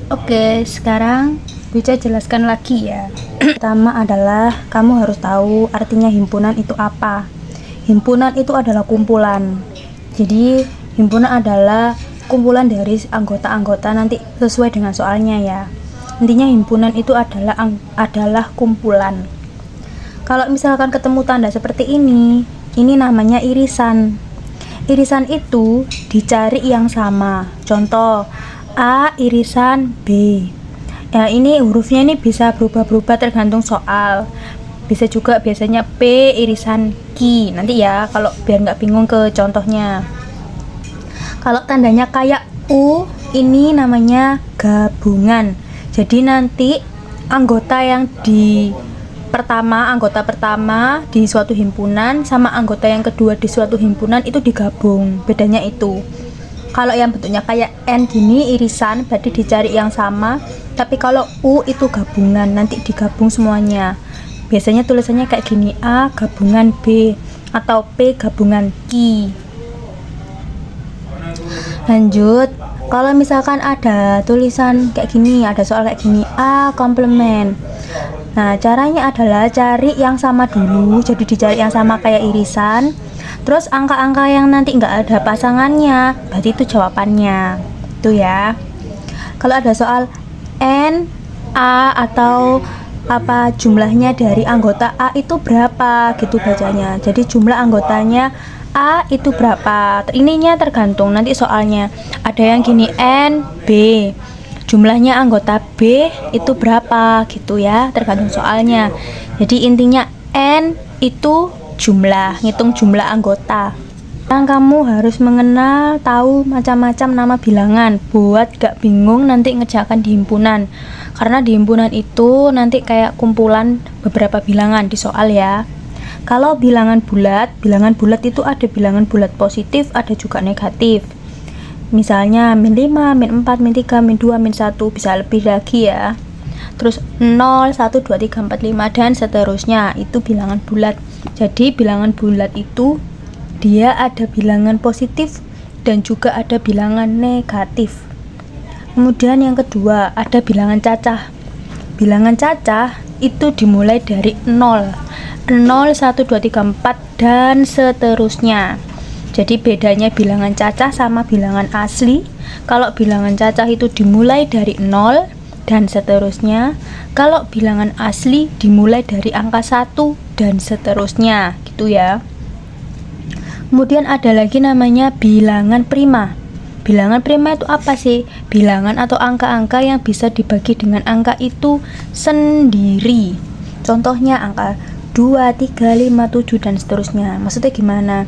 Oke, sekarang Buca jelaskan lagi ya. Pertama adalah kamu harus tahu artinya himpunan itu apa. Himpunan itu adalah kumpulan. Jadi himpunan adalah kumpulan dari anggota-anggota nanti sesuai dengan soalnya ya. Intinya himpunan itu adalah kumpulan. Kalau misalkan ketemu tanda seperti ini namanya irisan. Irisan itu dicari yang sama. Contoh A irisan B. Nah, ini hurufnya ini bisa berubah-berubah tergantung soal. Bisa juga biasanya P irisan Q. Nanti ya, kalau biar nggak bingung ke contohnya. Kalau tandanya kayak U, ini namanya gabungan. Jadi nanti anggota pertama di suatu himpunan sama anggota yang kedua di suatu himpunan itu digabung. Bedanya itu. Kalau yang bentuknya kayak N gini irisan berarti dicari yang sama, tapi kalau U itu gabungan, nanti digabung semuanya. Biasanya tulisannya kayak gini, A gabungan B atau P gabungan Q. Lanjut, kalau misalkan ada tulisan kayak gini, ada soal kayak gini, A komplement. Nah, caranya adalah cari yang sama dulu, jadi dicari yang sama kayak irisan. Terus angka-angka yang nanti nggak ada pasangannya, berarti itu jawabannya. Itu ya. Kalau ada soal N, A atau apa jumlahnya dari anggota A itu berapa gitu bacanya. Jadi jumlah anggotanya A itu berapa. Ininya tergantung nanti soalnya. Ada yang gini N, B. Jumlahnya anggota B itu berapa gitu ya, tergantung soalnya. Jadi intinya N itu jumlah, ngitung jumlah anggota. Sekarang kamu harus mengenal, tahu macam-macam nama bilangan buat gak bingung nanti ngerjakan di himpunan. Karena di himpunan itu nanti kayak kumpulan beberapa bilangan di soal ya. Kalau bilangan bulat itu ada bilangan bulat positif, ada juga negatif. Misalnya min 5, min 4, min 3, min 2, min 1, bisa lebih lagi ya. Terus 0, 1, 2, 3, 4, 5 dan seterusnya, itu bilangan bulat. Jadi bilangan bulat itu dia ada bilangan positif dan juga ada bilangan negatif. Kemudian yang kedua ada bilangan cacah. Bilangan cacah itu dimulai dari 0, 1, 2, 3, 4 dan seterusnya. Jadi bedanya bilangan cacah sama bilangan asli. Kalau bilangan cacah itu dimulai dari 0 dan seterusnya. Kalau bilangan asli dimulai dari angka 1 dan seterusnya gitu ya. Kemudian ada lagi namanya bilangan prima. Bilangan prima itu apa sih? Bilangan atau angka-angka yang bisa dibagi dengan angka itu sendiri. Contohnya angka 2, 3, 5, 7 dan seterusnya. Maksudnya gimana?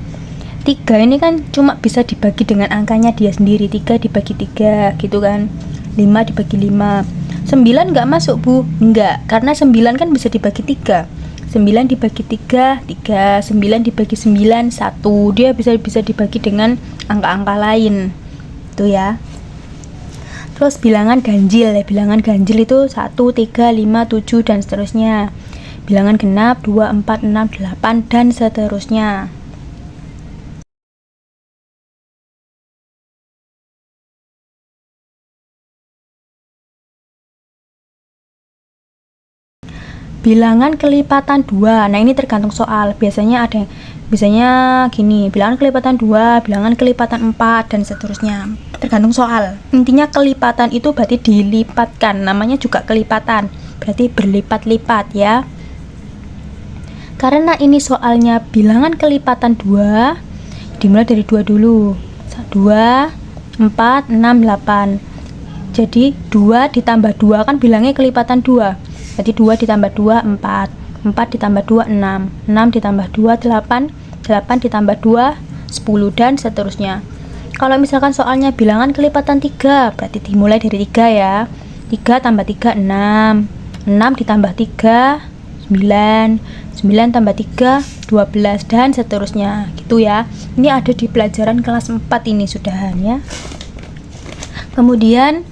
3 ini kan cuma bisa dibagi dengan angkanya dia sendiri. 3 dibagi 3 gitu kan. 5 dibagi 5. 9 nggak masuk bu? Enggak, karena 9 kan bisa dibagi 3. 9 dibagi 3, 3. 9 dibagi 9, 1. Dia bisa dibagi dengan angka-angka lain. Itu ya. Terus bilangan ganjil ya. Bilangan ganjil itu 1, 3, 5, 7 dan seterusnya. Bilangan genap 2, 4, 6, 8 dan seterusnya. Bilangan kelipatan 2. Nah, ini tergantung soal. Biasanya gini, bilangan kelipatan 2, bilangan kelipatan 4 dan seterusnya. Tergantung soal. Intinya kelipatan itu berarti dilipatkan. Namanya juga kelipatan. Berarti berlipat-lipat ya. Karena ini soalnya bilangan kelipatan 2, dimulai dari 2 dulu. 2, 4, 6, 8. Jadi 2 ditambah 2 kan bilangnya kelipatan 2. Jadi 2 ditambah 2, 4. 4 ditambah 2, 6. 6 ditambah 2, 8. 8 ditambah 2, 10 dan seterusnya. Kalau misalkan soalnya bilangan kelipatan 3, berarti dimulai dari 3 ya. 3 tambah 3, 6. 6 ditambah 3, 9. 9 tambah 3, 12 dan seterusnya. Gitu ya. Ini ada di pelajaran kelas 4 ini sudahan ya. Kemudian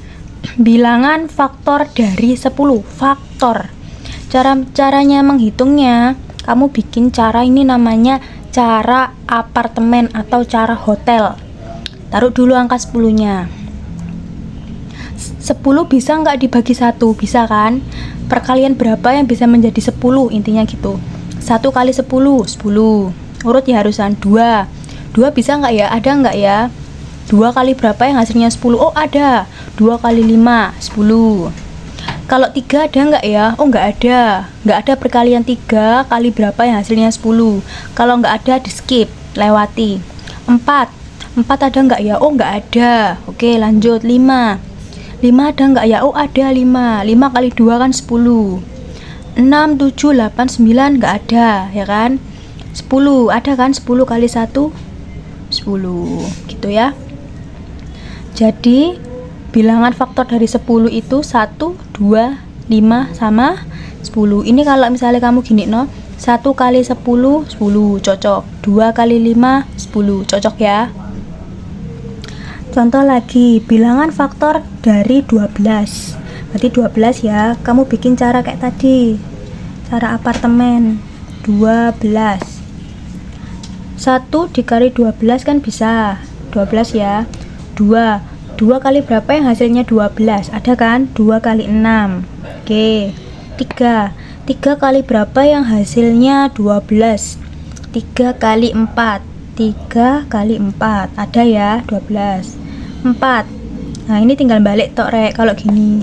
bilangan faktor dari 10. Faktor. Caranya menghitungnya, kamu bikin cara ini namanya cara apartemen atau cara hotel. Taruh dulu angka 10-nya. 10 bisa nggak dibagi 1? Bisa kan? Perkalian berapa yang bisa menjadi 10? Intinya gitu. 1 kali 10, 10. Urut ya harusan 2. 2 bisa nggak ya? Ada nggak ya? 2 kali berapa yang hasilnya 10? Oh ada. 2 kali 5, 10. Kalau 3 ada nggak ya? Oh nggak ada. Nggak ada perkalian 3 kali berapa yang hasilnya 10. Kalau nggak ada di skip, lewati. 4 ada nggak ya? Oh nggak ada. Oke lanjut. 5 ada nggak ya? Oh ada 5 kali 2 kan 10. 6, 7, 8, 9 nggak ada ya kan? 10 ada kan? 10 kali 1 10 gitu ya. Jadi bilangan faktor dari 10 itu 1, 2, 5 sama 10. Ini kalau misalnya kamu gini 1 kali 10, 10 cocok. 2 kali 5, 10 cocok ya. Contoh lagi, bilangan faktor dari 12. Berarti 12 ya, kamu bikin cara kayak tadi. Cara apartemen 12. 1 dikali 12 kan bisa 12 ya. 2 kali berapa yang hasilnya 12? Ada kan? 2 kali 6. Oke. 3 kali berapa yang hasilnya 12? 3 kali 4. 3 kali 4. Ada ya, 12. 4. Nah, ini tinggal balik tok rek kalau gini.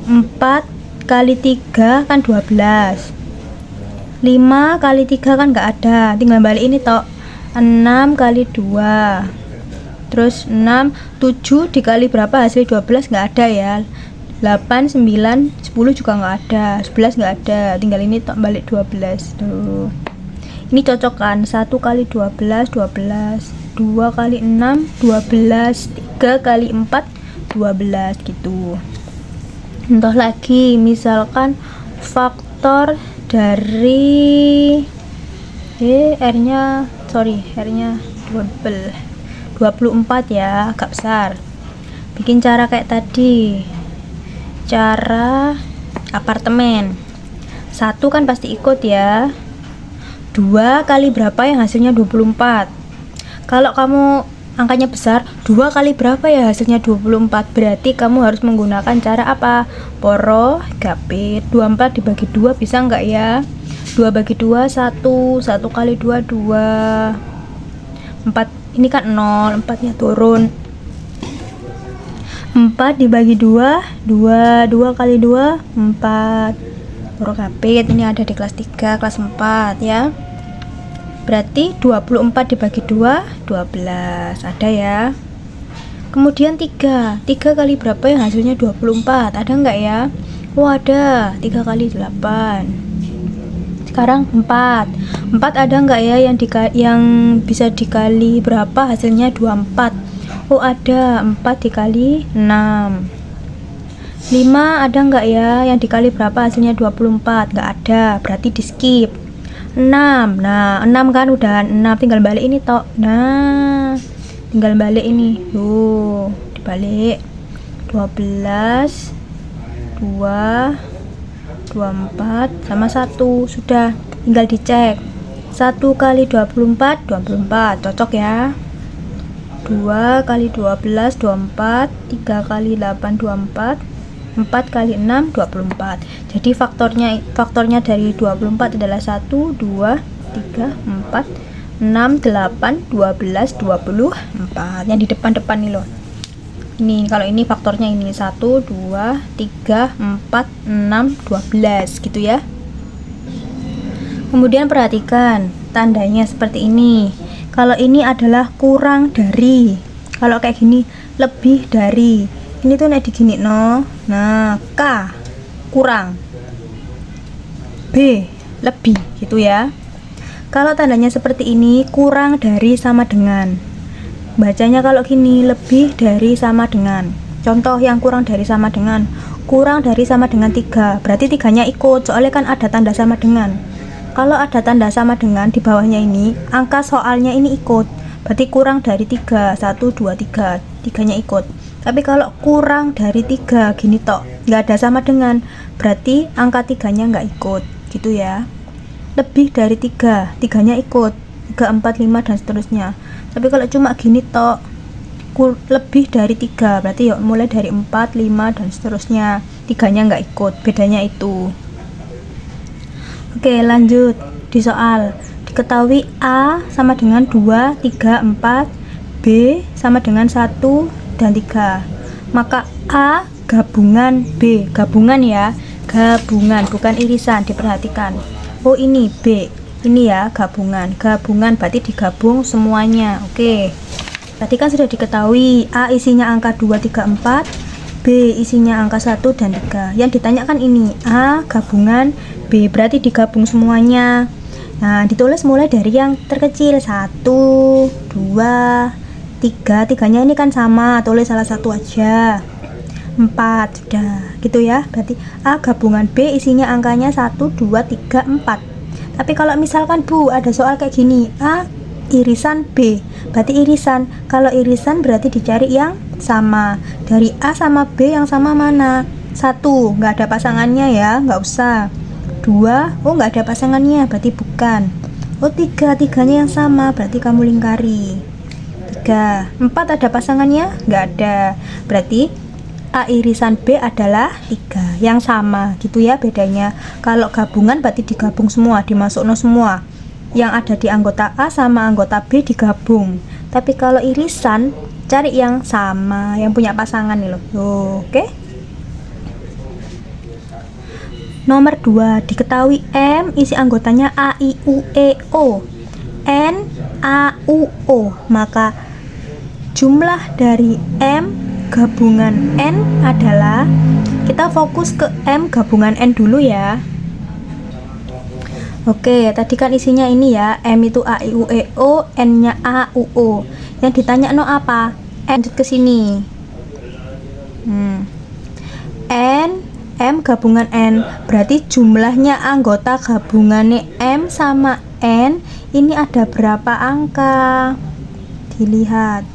4 kali 3 kan 12. 5 kali 3 kan nggak ada. Tinggal balik ini tok. 6 kali 2. Terus 6, 7 dikali berapa hasil 12 nggak ada ya. 8, 9, 10 juga nggak ada. 11 nggak ada. Tinggal ini tok balik 12 tuh. Ini cocok kan? 1 kali 12, 12. 2 kali 6, 12. 3 kali 4, 12 gitu. Contoh lagi, misalkan faktor dari R-nya double 24 ya, agak besar. Bikin cara kayak tadi. Cara apartemen. 1 kan pasti ikut ya. 2 kali berapa yang hasilnya 24? Kalau kamu angkanya besar, 2 kali berapa ya hasilnya 24? Berarti kamu harus menggunakan cara apa? Poro gapit. 24 dibagi 2 bisa nggak ya? 2 bagi 2 1. 1 kali 2 2. 4 ini kan 0, 4 nya turun. 4 dibagi 2 2 kali 2 4. Poro gapit ini ada di kelas 3, kelas 4 ya. Berarti 24 dibagi 2 12. Ada ya. Kemudian 3 kali berapa yang hasilnya 24? Ada nggak ya? Oh ada. 3 kali 8. Sekarang 4 ada nggak ya yang bisa dikali berapa hasilnya 24? Oh ada. 4 dikali 6. 5 ada nggak ya yang dikali berapa hasilnya 24? Nggak ada, berarti di skip. 6. Nah 6 kan udah 6, tinggal balik ini tok. Nah tinggal balik ini tuh, dibalik 12 2 24 sama 1. Sudah, tinggal dicek. 1 kali 24 24 cocok ya. 2 kali 12 24. 3 kali 8 24. 4 kali 6 24. Jadi faktornya dari 24 adalah 1 2 3 4 6 8 12 24. Yang di depan-depan nih loh. Ini kalau ini faktornya ini 1 2 3 4 6 12 gitu ya. Kemudian perhatikan tandanya seperti ini. Kalau ini adalah kurang dari. Kalau kayak gini lebih dari. Ini tuh nek digini no. Nah, K kurang. B lebih gitu ya. Kalau tandanya seperti ini kurang dari sama dengan. Bacanya kalau gini lebih dari sama dengan. Contoh yang kurang dari sama dengan. Kurang dari sama dengan 3. Berarti 3-nya ikut, soalnya kan ada tanda sama dengan. Kalau ada tanda sama dengan di bawahnya ini, angka soalnya ini ikut. Berarti kurang dari 3. 1 2 3. 3-nya ikut. Tapi kalau kurang dari 3 gini tok, nggak ada sama dengan, berarti angka 3-nya nggak ikut gitu ya. Lebih dari 3, 3-nya ikut. 3 4 5 dan seterusnya. Tapi kalau cuma gini tok, lebih dari 3, berarti yuk mulai dari 4, 5 dan seterusnya. 3-nya nggak ikut, bedanya itu. Oke, lanjut di soal. Diketahui A sama dengan 2, 3, 4, B sama dengan 1 dan 3. Maka A gabungan B, gabungan ya, gabungan bukan irisan, diperhatikan. Oh ini B, ini ya gabungan, gabungan berarti digabung semuanya. Oke, tadi kan sudah diketahui A isinya angka 2, 3, 4, B isinya angka 1 dan 3. Yang ditanyakan ini A gabungan B, berarti digabung semuanya. Nah, ditulis mulai dari yang terkecil, 1, 2, 3, 3-nya ini kan sama, tulis salah satu aja. 4, sudah gitu ya. Berarti A gabungan B isinya angkanya 1, 2, 3, 4. Tapi kalau misalkan Bu ada soal kayak gini, A irisan B, berarti irisan. Kalau irisan berarti dicari yang sama. Dari A sama B yang sama mana? 1, nggak ada pasangannya ya, nggak usah. 2, oh nggak ada pasangannya, berarti bukan. Oh 3, 3-nya yang sama, berarti kamu lingkari. 3, 4 ada pasangannya? Nggak ada, berarti A irisan B adalah 3 yang sama gitu ya bedanya. Kalau gabungan berarti digabung semua, dimasukno semua yang ada di anggota A sama anggota B digabung. Tapi kalau irisan cari yang sama, yang punya pasangan nih loh. Oke. Nomor 2, diketahui M isi anggotanya A, I, U, E, O, N, A, U, O. Maka jumlah dari M gabungan N adalah, kita fokus ke M gabungan N dulu ya. Oke, tadi kan isinya ini ya, M itu A, I, U, E, O, N-nya A, U, O. Yang ditanya no apa? N ke sini. N, M gabungan N, berarti jumlahnya anggota gabungannya M sama N ini ada berapa angka? Dilihat.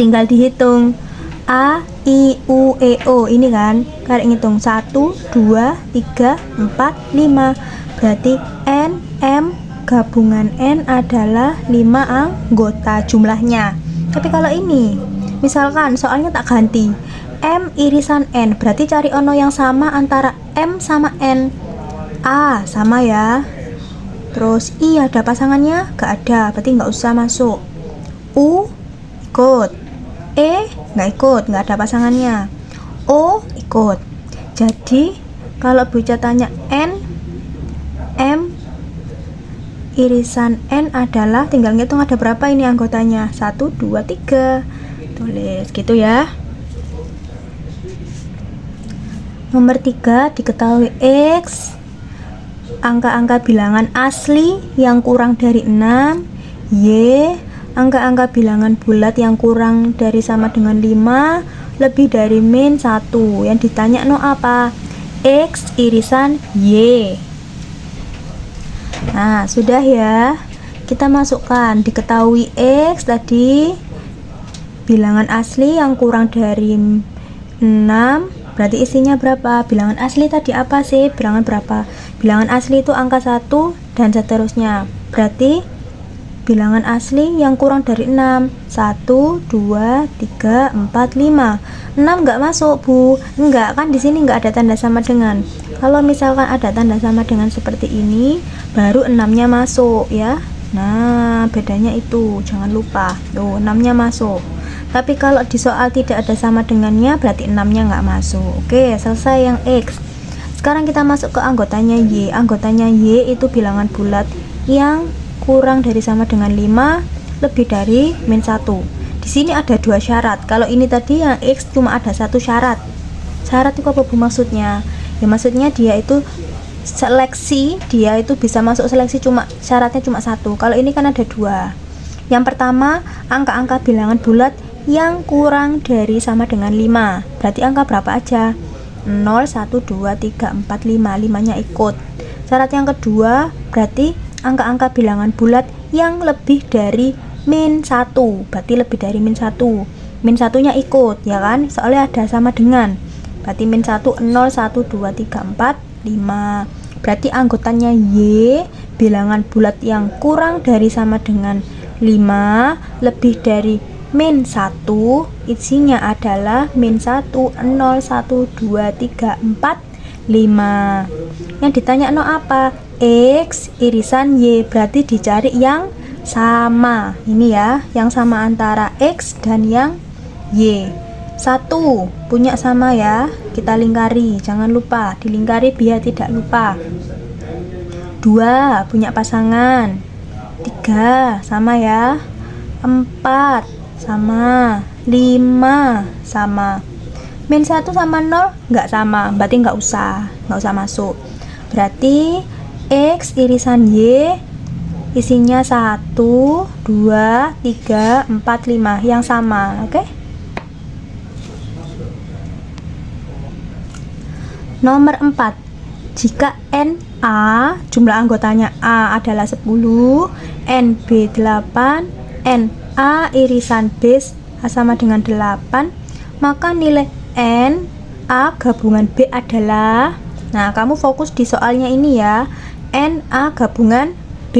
Tinggal dihitung A, I, U, E, O ini kan, kalian ngitung 1, 2, 3, 4, 5. Berarti N, M gabungan N adalah 5 anggota jumlahnya. Tapi kalau ini misalkan soalnya tak ganti, M irisan N, berarti cari ono yang sama antara M sama N. A sama ya, terus I ada pasangannya? Gak ada, berarti nggak usah masuk. U ikut, E nggak ikut, nggak ada pasangannya. O ikut. Jadi kalau bocah tanya N, M irisan N adalah, tinggal ngitung ada berapa ini anggotanya, 1, 2, 3. Tulis gitu ya. Nomor 3, diketahui X angka-angka bilangan asli yang kurang dari 6, Y angka-angka bilangan bulat yang kurang dari sama dengan 5, lebih dari min 1. Yang ditanya no apa? X irisan Y. Nah, sudah ya. Kita masukkan, diketahui X tadi bilangan asli yang kurang dari 6, berarti isinya berapa? Bilangan asli tadi apa sih? Bilangan berapa? Bilangan asli itu angka 1 dan seterusnya. Berarti bilangan asli yang kurang dari 6, 1, 2, 3, 4, 5. 6 nggak masuk Bu. Enggak, kan di sini nggak ada tanda sama dengan. Kalau misalkan ada tanda sama dengan seperti ini, baru 6-nya masuk ya. Nah, bedanya itu, jangan lupa. Tuh, 6-nya masuk. Tapi kalau di soal tidak ada sama dengannya, berarti 6-nya nggak masuk. Oke, selesai yang X. Sekarang kita masuk ke anggotanya Y. Anggotanya Y itu bilangan bulat yang kurang dari sama dengan 5, lebih dari min 1. Di sini ada 2 syarat. Kalau ini tadi yang X cuma ada 1 syarat. Syarat itu apa Bu maksudnya? Ya maksudnya dia itu seleksi, dia itu bisa masuk seleksi cuma syaratnya cuma 1. Kalau ini kan ada 2. Yang pertama, angka-angka bilangan bulat yang kurang dari sama dengan 5. Berarti angka berapa aja? 0, 1, 2, 3, 4, 5. 5-nya ikut. Syarat yang kedua, berarti angka-angka bilangan bulat yang lebih dari min 1. Berarti lebih dari min 1. Min 1-nya ikut, ya kan? Soalnya ada sama dengan. Berarti min 1, 0, 1, 2, 3, 4, 5. berarti anggotanya Y, bilangan bulat yang kurang dari sama dengan 5 lebih dari min 1, isinya adalah min 1, 0, 1, 2, 3, 4, 5. Yang ditanya no apa? X irisan Y, berarti dicari yang sama. Ini ya, yang sama antara X dan yang Y. 1 punya sama ya, kita lingkari, jangan lupa dilingkari biar tidak lupa. 2 punya pasangan. 3 sama ya. 4 sama. 5 sama. Min 1 sama 0 nggak sama, berarti nggak usah masuk. Berarti X irisan Y isinya 1, 2, 3, 4, 5 yang sama, oke? Nomor 4, jika NA jumlah anggotanya A adalah 10, NB 8, NA irisan B sama dengan 8, maka nilai NA gabungan B adalah, nah kamu fokus di soalnya ini ya, NA gabungan B.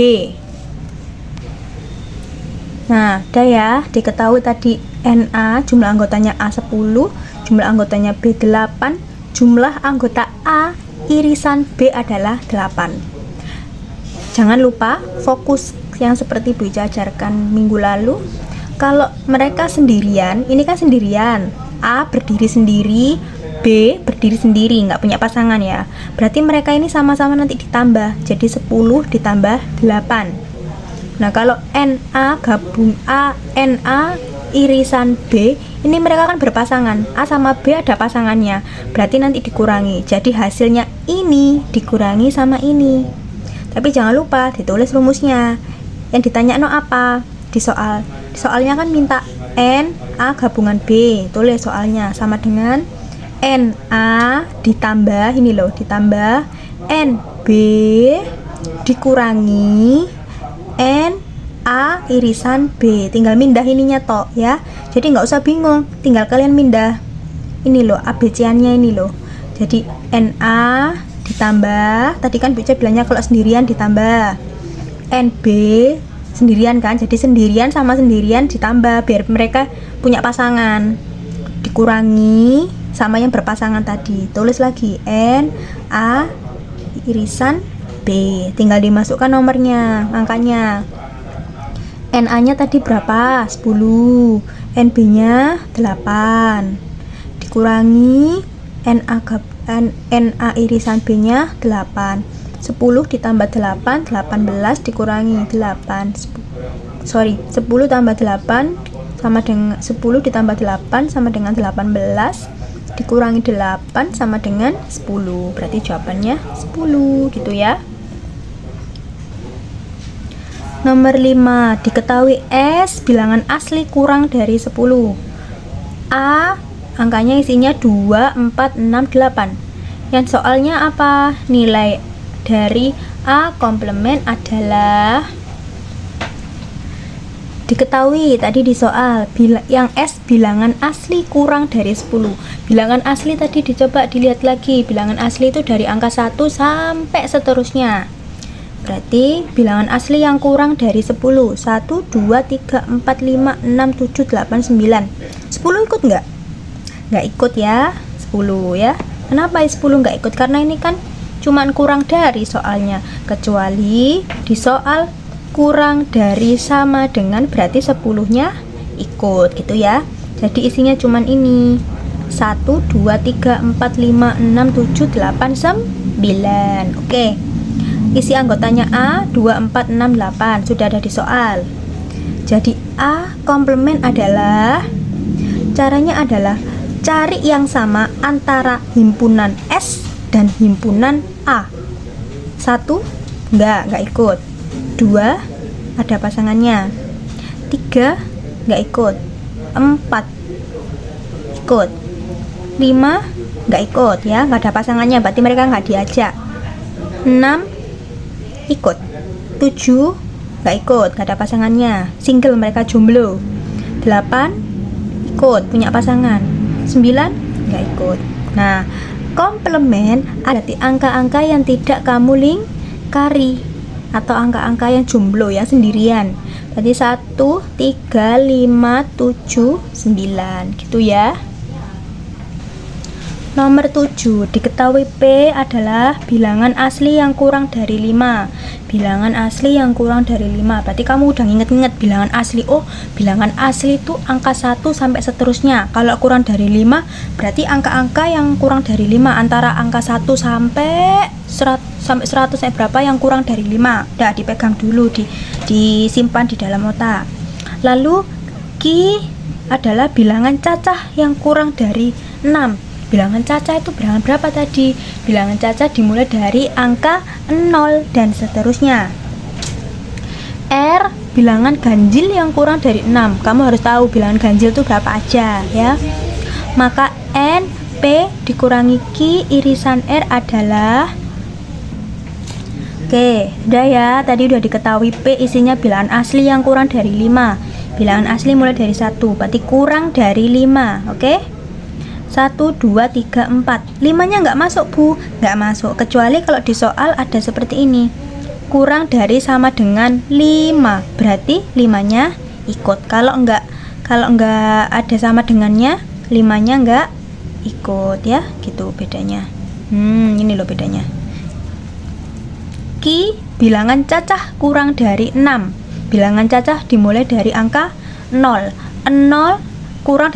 Nah, udah ya, diketahui tadi NA jumlah anggotanya A 10, jumlah anggotanya B 8, jumlah anggota A irisan B adalah 8. Jangan lupa fokus yang seperti Bu Ica ajarkan minggu lalu. Kalau mereka sendirian, ini kan sendirian, A berdiri sendiri, B berdiri sendiri, nggak punya pasangan ya. Berarti mereka ini sama-sama nanti ditambah, jadi 10 ditambah 8. Nah, kalau NA gabung A, NA irisan B, ini mereka kan berpasangan, A sama B ada pasangannya, berarti nanti dikurangi, jadi hasilnya ini dikurangi sama ini. Tapi jangan lupa ditulis rumusnya. Yang ditanya no apa di soalnya kan minta NA gabungan B, tulis soalnya sama dengan NA ditambah, ini loh, ditambah NB dikurangi NA irisan B, tinggal mindah ininya tok ya, jadi nggak usah bingung, tinggal kalian mindah ini loh ABC-nya ini loh. Jadi NA ditambah, tadi kan Bu Ica bilangnya kalau sendirian ditambah NB sendirian kan, jadi sendirian sama sendirian ditambah biar mereka punya pasangan, dikurangi sama yang berpasangan tadi, tulis lagi NA irisan B, tinggal dimasukkan nomornya, angkanya. NA nya tadi berapa? 10, NB nya 8, dikurangi NA irisan B nya 8, 10 ditambah 8, 18 dikurangi 8, 10 tambah 8 sama dengan 10 ditambah 8 sama dengan 18, dikurangi 8 sama dengan 10, berarti jawabannya 10 gitu ya. Nomor 5, diketahui S bilangan asli kurang dari 10. A angkanya isinya 2, 4, 6, 8. Yang soalnya apa? Nilai dari A komplement adalah, diketahui tadi di soal yang S bilangan asli kurang dari 10. Bilangan asli tadi dicoba dilihat lagi, bilangan asli itu dari angka 1 sampai seterusnya. Berarti bilangan asli yang kurang dari 10, 1, 2, 3, 4, 5, 6, 7, 8, 9. 10 ikut nggak? Nggak ikut ya, 10 ya. Kenapa 10 nggak ikut? Karena ini kan cuman kurang dari soalnya, kecuali di soal kurang dari sama dengan berarti 10-nya ikut gitu ya. Jadi isinya cuman ini 1, 2, 3, 4, 5, 6, 7, 8, 9. Oke, isi anggotanya A 2, 4, 6, 8 sudah ada di soal. Jadi A komplement adalah, caranya adalah cari yang sama antara himpunan S dan himpunan A. 1 nggak ikut, 2 ada pasangannya, 3 nggak ikut, 4 ikut, 5 nggak ikut ya, nggak ada pasangannya, berarti mereka nggak diajak. 6 ikut, 7 nggak ikut, nggak ada pasangannya, single, mereka jomblo. 8 ikut, punya pasangan. 9 nggak ikut. Nah, Komplement berarti angka-angka yang tidak kamu lingkari atau angka-angka yang jomblo yang sendirian. Berarti 1, 3, 5, 7, 9 gitu ya. Nomor 7, diketahui P adalah bilangan asli yang kurang dari 5. Bilangan asli yang kurang dari 5. Berarti kamu udah nginget-nginget bilangan asli. Oh, bilangan asli itu angka 1 sampai seterusnya. Kalau kurang dari 5, berarti angka-angka yang kurang dari 5 antara angka 1 sampai 100 berapa yang kurang dari 5. Udah dipegang dulu, disimpan di dalam otak. Lalu Q adalah bilangan cacah yang kurang dari 6. Bilangan cacah itu bilangan berapa tadi? Bilangan cacah dimulai dari angka 0 dan seterusnya. R, bilangan ganjil yang kurang dari 6. Kamu harus tahu bilangan ganjil itu berapa aja ya. Maka N, P dikurangi Q irisan R adalah Oke, udah ya. Tadi udah diketahui P isinya bilangan asli yang kurang dari 5. Bilangan asli mulai dari 1, berarti kurang dari 5. Oke? 1, 2, 3, 4. 5-nya nggak masuk, Bu. Nggak masuk, kecuali kalau di soal ada seperti ini. Kurang dari sama dengan 5. Berarti 5-nya ikut. Kalau nggak ada sama dengannya, 5-nya nggak ikut ya. Gitu bedanya. Ini loh bedanya. Q, bilangan cacah kurang dari 6. Bilangan cacah dimulai dari angka 0. 0 kurang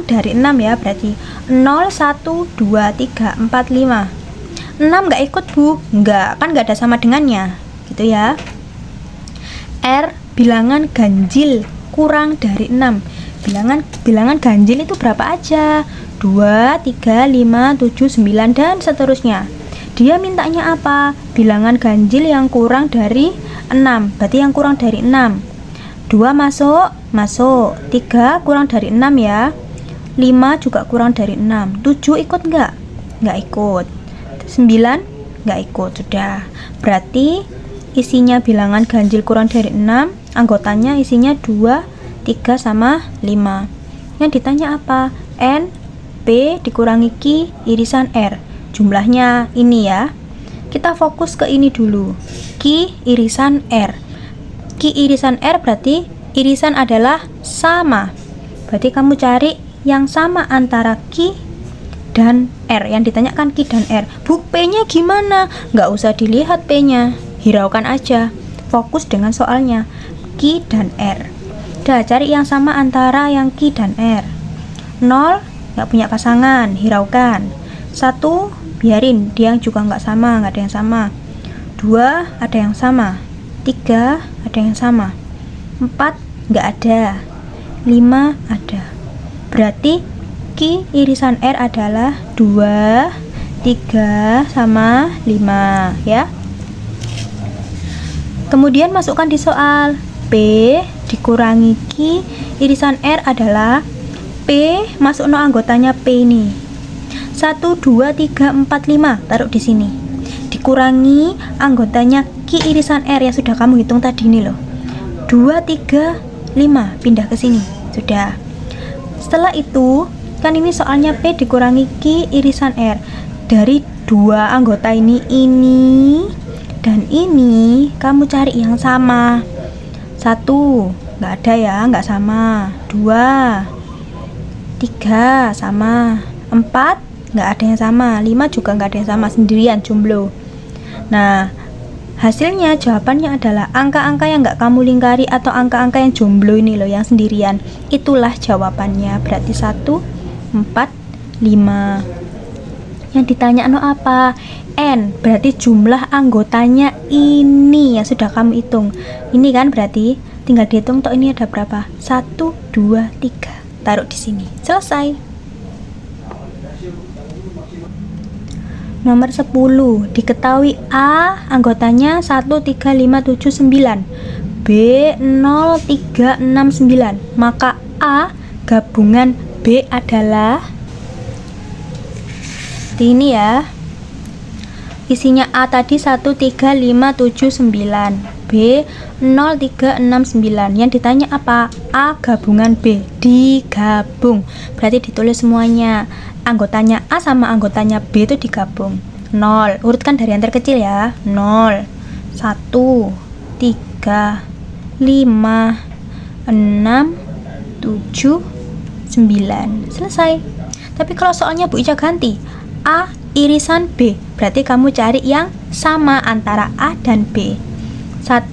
dari 6 ya, berarti 0, 1, 2, 3, 4, 5. 6 nggak ikut, Bu. Nggak, kan nggak ada sama dengannya gitu ya. R, bilangan ganjil kurang dari 6. Bilangan ganjil itu berapa aja? 2, 3, 5, 7, 9 dan seterusnya. Dia mintanya apa? Bilangan ganjil yang kurang dari 6. Berarti yang kurang dari 6. 2 masuk. 3 kurang dari 6 ya. 5 juga kurang dari 6. 7 ikut nggak? Nggak ikut. 9 nggak ikut. Sudah. Berarti isinya bilangan ganjil kurang dari 6, anggotanya isinya 2, 3 sama 5. Yang ditanya apa? N, P dikurangi Q irisan R. Jumlahnya ini ya. Kita fokus ke ini dulu. Q irisan R. Q irisan R berarti irisan adalah sama. Berarti kamu cari yang sama antara Q dan R. Yang ditanyakan Q dan R. Bu, P-nya gimana? Nggak usah dilihat P-nya. Hiraukan aja. Fokus dengan soalnya. Q dan R. Udah, cari yang sama antara yang Q dan R. 0, nggak punya pasangan. Hiraukan. 1, biarin. Dia juga nggak sama. Nggak ada yang sama. 2, ada yang sama. 3, ada yang sama. 4, nggak ada. 5, ada. Berarti Q irisan R adalah 2, 3, sama 5 ya. Kemudian masukkan di soal. P dikurangi Q irisan R adalah P, masuk no anggotanya P ini. 1, 2, 3, 4, 5. Taruh di sini. Dikurangi anggotanya Q irisan R yang sudah kamu hitung tadi ini loh. 2, 3, 5. Pindah ke sini. Sudah. Setelah itu, kan ini soalnya P dikurangi Q irisan R. Dari dua anggota ini dan ini, kamu cari yang sama. 1, nggak ada ya, nggak sama. 2, 3, sama. 4, nggak ada yang sama. 5 juga nggak ada yang sama, sendirian, jomblo. Nah, hasilnya jawabannya adalah angka-angka yang nggak kamu lingkari atau angka-angka yang jomblo ini loh, yang sendirian. Itulah jawabannya. Berarti 1, 4, 5. Yang ditanya apa? N, berarti jumlah anggotanya ini yang sudah kamu hitung. Ini kan berarti tinggal dihitung toh ini ada berapa? 1, 2, 3. Taruh di sini. Selesai. Nomor 10, diketahui A anggotanya 1, 3, 5, 7, 9, B 0, 3, 6, 9. Maka A gabungan B adalah ini ya. Isinya A tadi 1, 3, 5, 7, 9. B 0,369. Yang ditanya apa? A gabungan B, digabung. Berarti ditulis semuanya. Anggotanya A sama anggotanya B itu digabung. 0, urutkan dari yang terkecil ya. 0, 1, 3, 5, 6, 7, 9. Selesai. Tapi kalau soalnya Bu Ica ganti A irisan B, berarti kamu cari yang sama antara A dan B. 1,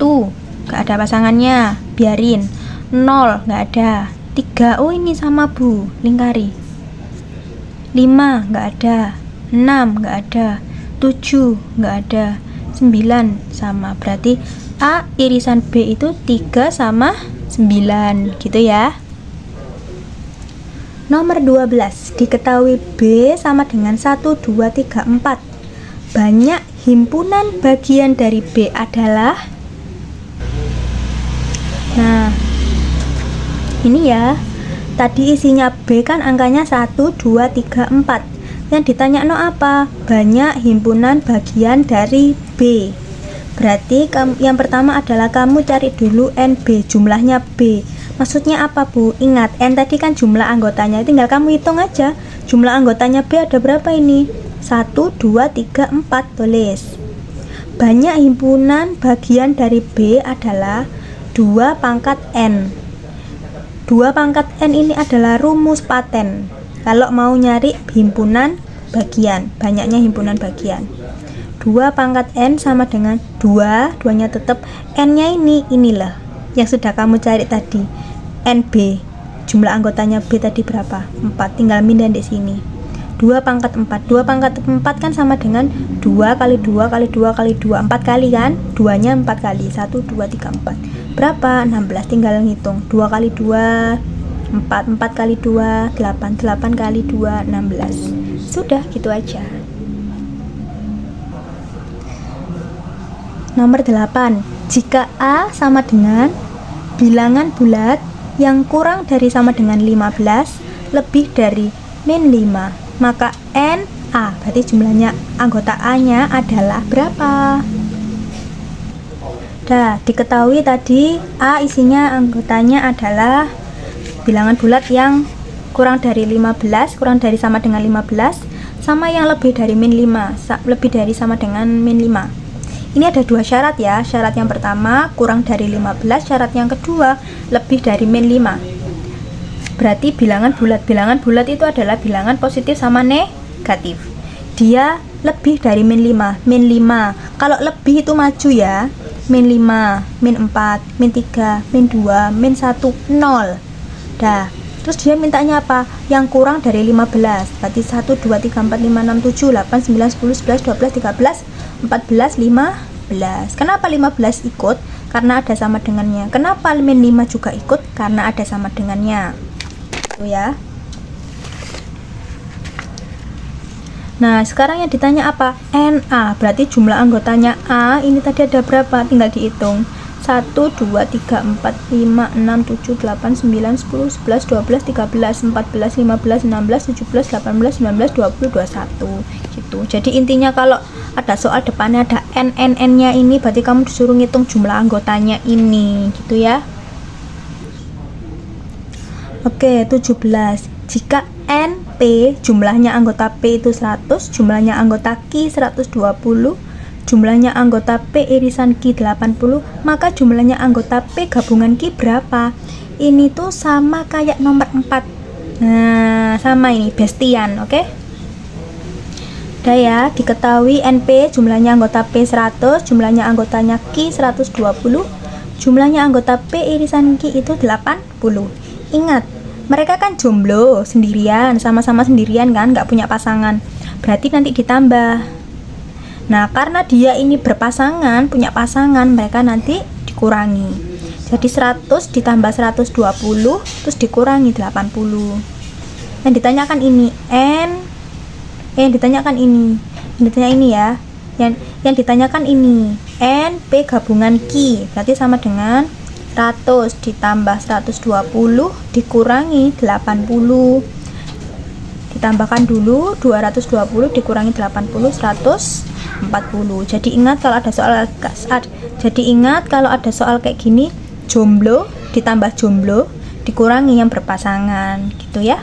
gak ada pasangannya, biarin. 0, gak ada. 3, oh ini sama Bu, lingkari. 5, gak ada. 6, gak ada. 7, gak ada. 9, sama. Berarti A irisan B itu 3 sama 9, gitu ya. Nomor 12, diketahui B sama dengan 1, 2, 3, 4. Banyak himpunan bagian dari B adalah. Nah, ini ya. Tadi isinya B kan angkanya 1, 2, 3, 4. Yang ditanya no apa? Banyak himpunan bagian dari B. Berarti yang pertama adalah kamu cari dulu NB, jumlahnya B. Maksudnya apa Bu? Ingat, N tadi kan jumlah anggotanya, tinggal kamu hitung aja. Jumlah anggotanya B ada berapa ini? 1, 2, 3, 4, tulis. Banyak himpunan bagian dari B adalah 2 pangkat N. 2 pangkat N ini adalah rumus paten. Kalau mau nyari himpunan bagian, banyaknya himpunan bagian. 2 pangkat N sama dengan 2, 2-nya tetap, N-nya inilah yang sudah kamu cari tadi. NB, jumlah anggotanya B tadi berapa? 4, tinggal mindahin di sini. 2 pangkat 4, 2 pangkat 4 kan sama dengan 2 kali 2 kali 2 kali 2, 4 kali kan? 2-nya 4 kali, 1, 2, 3, 4. Berapa? 16, tinggal ngitung. 2 kali 2, 4, 4 kali 2, 8, 8 kali 2, 16. Sudah, gitu aja. Nomor 8, jika A sama dengan bilangan bulat yang kurang dari sama dengan 15 lebih dari min 5, maka NA, berarti jumlahnya anggota A-nya adalah berapa? Diketahui tadi A isinya anggotanya adalah bilangan bulat yang kurang dari 15, kurang dari sama dengan 15, sama yang lebih dari min 5, lebih dari sama dengan min 5. Ini ada 2 syarat ya. Syarat yang pertama kurang dari 15, syarat yang kedua lebih dari min 5. Berarti bilangan bulat. Bilangan bulat itu adalah bilangan positif sama negatif. Dia lebih dari min 5. Min 5. Kalau lebih itu maju ya. Min 5, min 4, min 3, min 2, min 1, 0. Terus dia mintanya apa? Yang kurang dari 15. Berarti 1, 2, 3, 4, 5, 6, 7, 8, 9, 10, 11, 12, 13, 14, 15. Kenapa 15 ikut? Karena ada sama dengannya. Kenapa min 5 juga ikut? Karena ada sama dengannya. Itu ya. Nah, sekarang yang ditanya apa? NA. Berarti jumlah anggotanya A ini tadi ada berapa? Tinggal dihitung. 1, 2, 3, 4, 5, 6, 7, 8, 9, 10, 11, 12, 13, 14, 15, 16, 17, 18, 19, 20, 21 gitu. Jadi intinya kalau ada soal depannya ada N-nya ini, berarti kamu disuruh ngitung jumlah anggotanya ini gitu ya. Oke, 17. Jika NP jumlahnya anggota P itu 100, jumlahnya anggota Q 120, jumlahnya anggota P irisan Q 80, maka jumlahnya anggota P gabungan Q berapa? Ini tuh sama kayak nomor 4. Nah, sama ini, bestian, oke? Udah ya, diketahui NP jumlahnya anggota P 100, jumlahnya anggotanya Q 120, jumlahnya anggota P irisan Q itu 80. Ingat, mereka kan jomblo, sendirian, sama-sama sendirian kan, nggak punya pasangan. Berarti nanti ditambah. Nah, karena dia ini berpasangan, punya pasangan, mereka nanti dikurangi. Jadi 100 ditambah 120, terus dikurangi 80. Yang ditanyakan ini yang ditanyakan ini. Yang ditanya ini ya. Yang ditanyakan ini NP gabungan Q, berarti sama dengan 100 ditambah 120 dikurangi 80. Ditambahkan dulu 220 dikurangi 80, 120. 40. Jadi ingat kalau ada soal kayak gini, jomblo ditambah jomblo dikurangi yang berpasangan gitu ya.